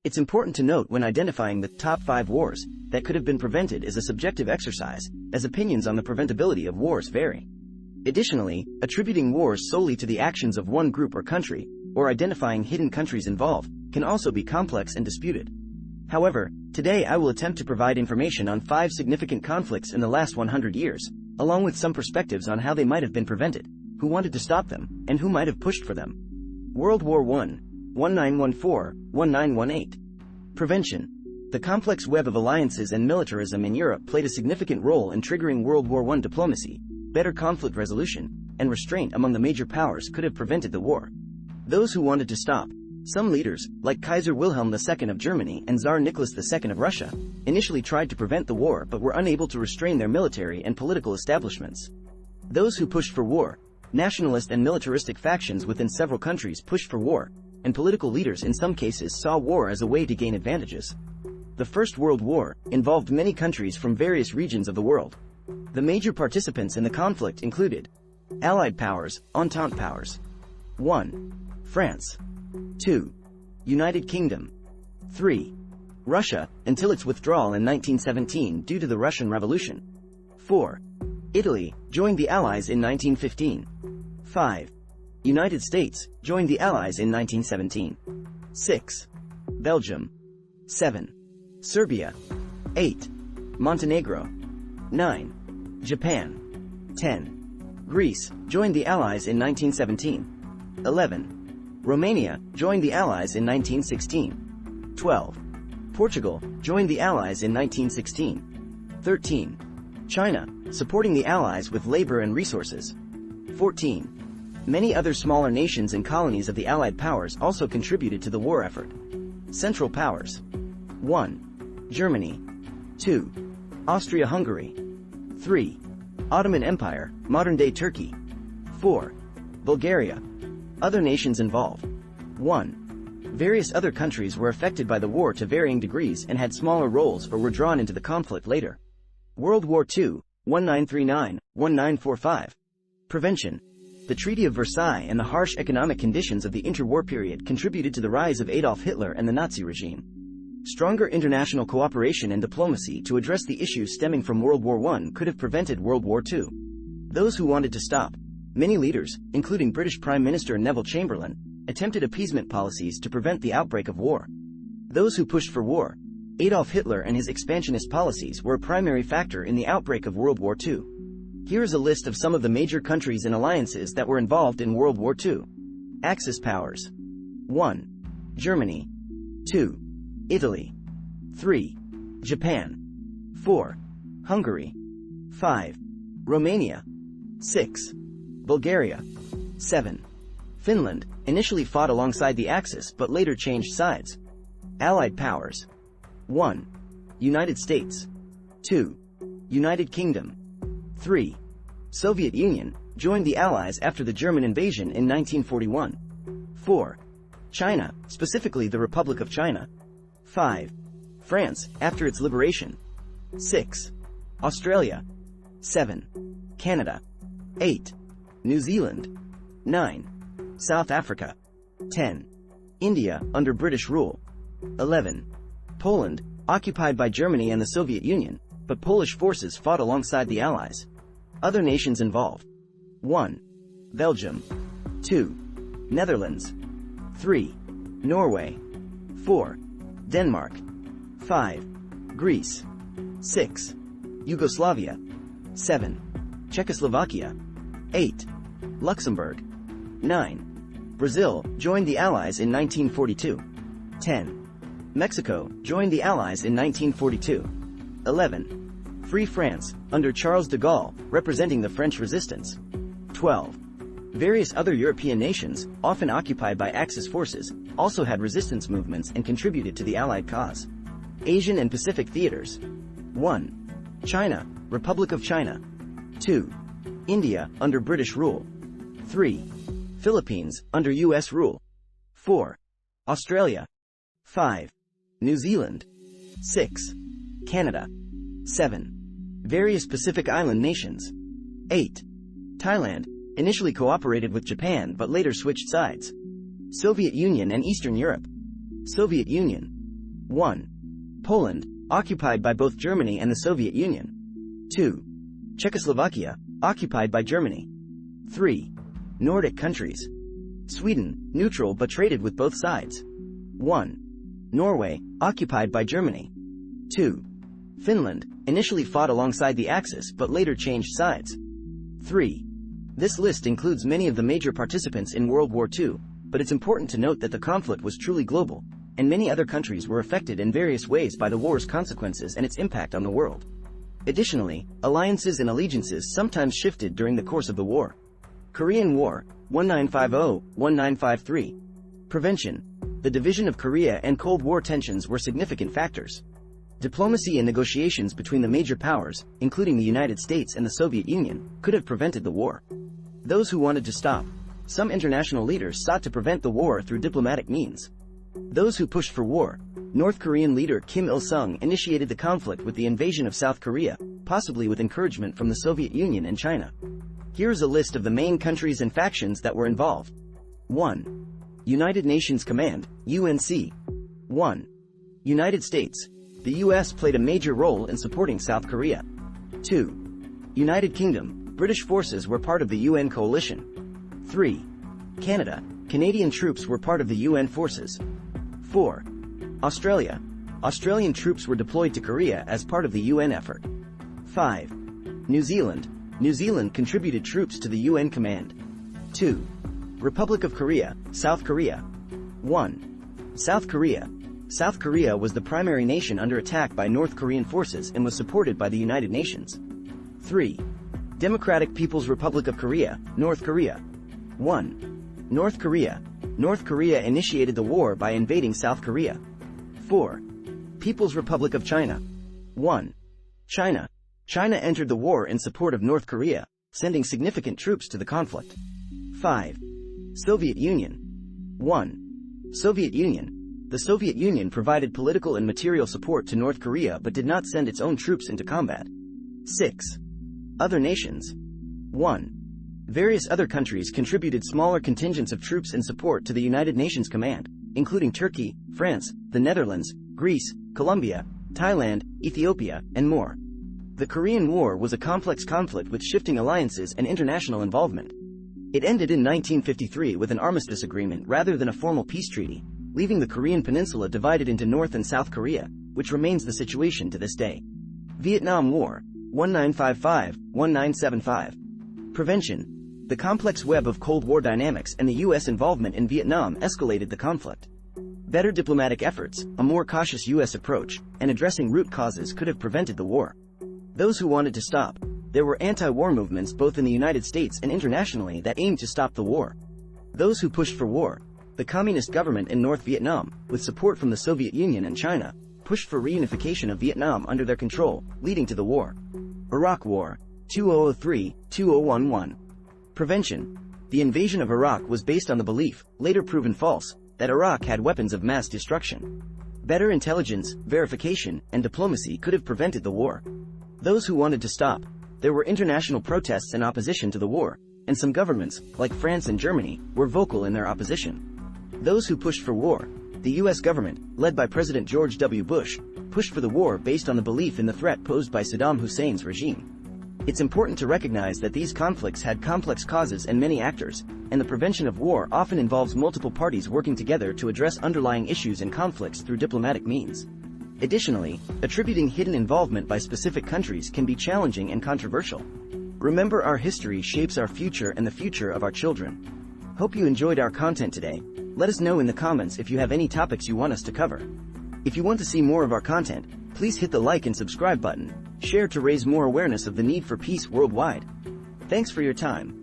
It's important to note when identifying the top 5 wars that could have been prevented is a subjective exercise, as opinions on the preventability of wars vary. Additionally, attributing wars solely to the actions of one group or country, or identifying hidden countries involved, can also be complex and disputed. However, today I will attempt to provide information on 5 significant conflicts in the last 100 years, along with some perspectives on how they might have been prevented, who wanted to stop them, and who might have pushed for them. World War I, 1914-1918. Prevention. The complex web of alliances and militarism in Europe played a significant role in triggering World War I. Diplomacy, better conflict resolution, and restraint among the major powers could have prevented the war. Those who wanted to stop. Some leaders, like Kaiser Wilhelm II of Germany and Tsar Nicholas II of Russia, initially tried to prevent the war but were unable to restrain their military and political establishments. Those who pushed for war. Nationalist and militaristic factions within several countries pushed for war, and political leaders in some cases saw war as a way to gain advantages. The First World War involved many countries from various regions of the world. The major participants in the conflict included Allied powers, Entente powers. 1. France. 2. United Kingdom. 3. Russia, until its withdrawal in 1917 due to the Russian Revolution. 4. Italy, joined the Allies in 1915. 5. United States, joined the Allies in 1917. 6. Belgium. 7. Serbia. 8. Montenegro. 9. Japan. 10. Greece, joined the Allies in 1917. 11. Romania, joined the Allies in 1916. 12. Portugal, joined the Allies in 1916. 13. China, supporting the Allies with labor and resources. 14. Many other smaller nations and colonies of the Allied powers also contributed to the war effort. Central powers. 1. Germany. 2. Austria-Hungary. 3. Ottoman Empire, modern-day Turkey. 4. Bulgaria. Other nations involved. 1. Various other countries were affected by the war to varying degrees and had smaller roles or were drawn into the conflict later. World War II, 1939-1945. Prevention. The Treaty of Versailles and the harsh economic conditions of the interwar period contributed to the rise of Adolf Hitler and the Nazi regime. Stronger international cooperation and diplomacy to address the issues stemming from World War I could have prevented World War II. Those who wanted to stop. Many leaders, including British Prime Minister Neville Chamberlain, attempted appeasement policies to prevent the outbreak of war. Those who pushed for war. Adolf Hitler and his expansionist policies were a primary factor in the outbreak of World War II. Here is a list of some of the major countries and alliances that were involved in World War II. Axis powers. 1. Germany. 2. Italy. 3. Japan. 4. Hungary. 5. Romania. 6. Bulgaria. 7. Finland, initially fought alongside the Axis but later changed sides. Allied powers. 1. United States. 2. United Kingdom. 3. Soviet Union, joined the Allies after the German invasion in 1941. 4. China, specifically the Republic of China. 5. France, after its liberation. 6. Australia. 7. Canada. 8. New Zealand. 9. South Africa. 10. India, under British rule. 11. Poland, occupied by Germany and the Soviet Union, but Polish forces fought alongside the Allies. Other nations involved. 1. Belgium. 2. Netherlands. 3. Norway. 4. Denmark. 5. Greece. 6. Yugoslavia. 7. Czechoslovakia. 8. Luxembourg. 9. Brazil, joined the Allies in 1942. 10. Mexico, joined the Allies in 1942. 11. Free France, under Charles de Gaulle, representing the French resistance. 12. Various other European nations, often occupied by Axis forces, also had resistance movements and contributed to the Allied cause. Asian and Pacific theaters. 1. China, Republic of China. 2. India, under British rule. 3. Philippines, under U.S. rule. 4. Australia. 5. New Zealand. 6. Canada. 7. Various Pacific Island nations. 8. Thailand, initially cooperated with Japan but later switched sides. Soviet Union and Eastern Europe. Soviet Union. 1. Poland, occupied by both Germany and the Soviet Union. 2. Czechoslovakia, occupied by Germany. 3. Nordic countries. Sweden, neutral but traded with both sides. 1. Norway, occupied by Germany. 2. Finland, initially fought alongside the Axis but later changed sides. 3. This list includes many of the major participants in World War II, but it's important to note that the conflict was truly global, and many other countries were affected in various ways by the war's consequences and its impact on the world. Additionally, alliances and allegiances sometimes shifted during the course of the war. Korean War, 1950-1953. Prevention. The division of Korea and Cold War tensions were significant factors. Diplomacy and negotiations between the major powers, including the United States and the Soviet Union, could have prevented the war. Those who wanted to stop. Some international leaders sought to prevent the war through diplomatic means. Those who pushed for war. North Korean leader Kim Il-sung initiated the conflict with the invasion of South Korea, possibly with encouragement from the Soviet Union and China. Here is a list of the main countries and factions that were involved. 1. United Nations Command, UNC. 1. United States. The US played a major role in supporting South Korea. 2. United Kingdom. British forces were part of the UN coalition. 3. Canada. Canadian troops were part of the UN forces. 4. Australia. Australian troops were deployed to Korea as part of the UN effort. 5. New Zealand. New Zealand contributed troops to the UN command. 2. Republic of Korea, South Korea. 1. South Korea. South Korea was the primary nation under attack by North Korean forces and was supported by the United Nations. 3. Democratic People's Republic of Korea, North Korea. 1. North Korea. North Korea initiated the war by invading South Korea. 4. People's Republic of China. 1. China. China entered the war in support of North Korea, sending significant troops to the conflict. 5. Soviet Union. 1. Soviet Union. The Soviet Union provided political and material support to North Korea but did not send its own troops into combat. 6. Other nations. 1. Various other countries contributed smaller contingents of troops in support to the United Nations Command, including Turkey, France, the Netherlands, Greece, Colombia, Thailand, Ethiopia, and more. The Korean War was a complex conflict with shifting alliances and international involvement. It ended in 1953 with an armistice agreement rather than a formal peace treaty, leaving the Korean peninsula divided into North and South Korea, which remains the situation to this day. Vietnam War, 1955-1975. Prevention. The complex web of Cold War dynamics and the U.S. involvement in Vietnam escalated the conflict. Better diplomatic efforts, a more cautious U.S. approach, and addressing root causes could have prevented the war. Those who wanted to stop. There were anti-war movements both in the United States and internationally that aimed to stop the war. Those who pushed for war. The communist government in North Vietnam, with support from the Soviet Union and China, pushed for reunification of Vietnam under their control, leading to the war. Iraq War, 2003-2011. Prevention. The invasion of Iraq was based on the belief, later proven false, that Iraq had weapons of mass destruction. Better intelligence, verification, and diplomacy could have prevented the war. Those who wanted to stop. There were international protests and opposition to the war, and some governments, like France and Germany, were vocal in their opposition. Those who pushed for war. The U.S. government, led by President George W. Bush, pushed for the war based on the belief in the threat posed by Saddam Hussein's regime. It's important to recognize that these conflicts had complex causes and many actors, and the prevention of war often involves multiple parties working together to address underlying issues and conflicts through diplomatic means. Additionally, attributing hidden involvement by specific countries can be challenging and controversial. Remember, our history shapes our future and the future of our children. Hope you enjoyed our content today. Let us know in the comments if you have any topics you want us to cover. If you want to see more of our content, please hit the like and subscribe button. Share to raise more awareness of the need for peace worldwide. Thanks for your time.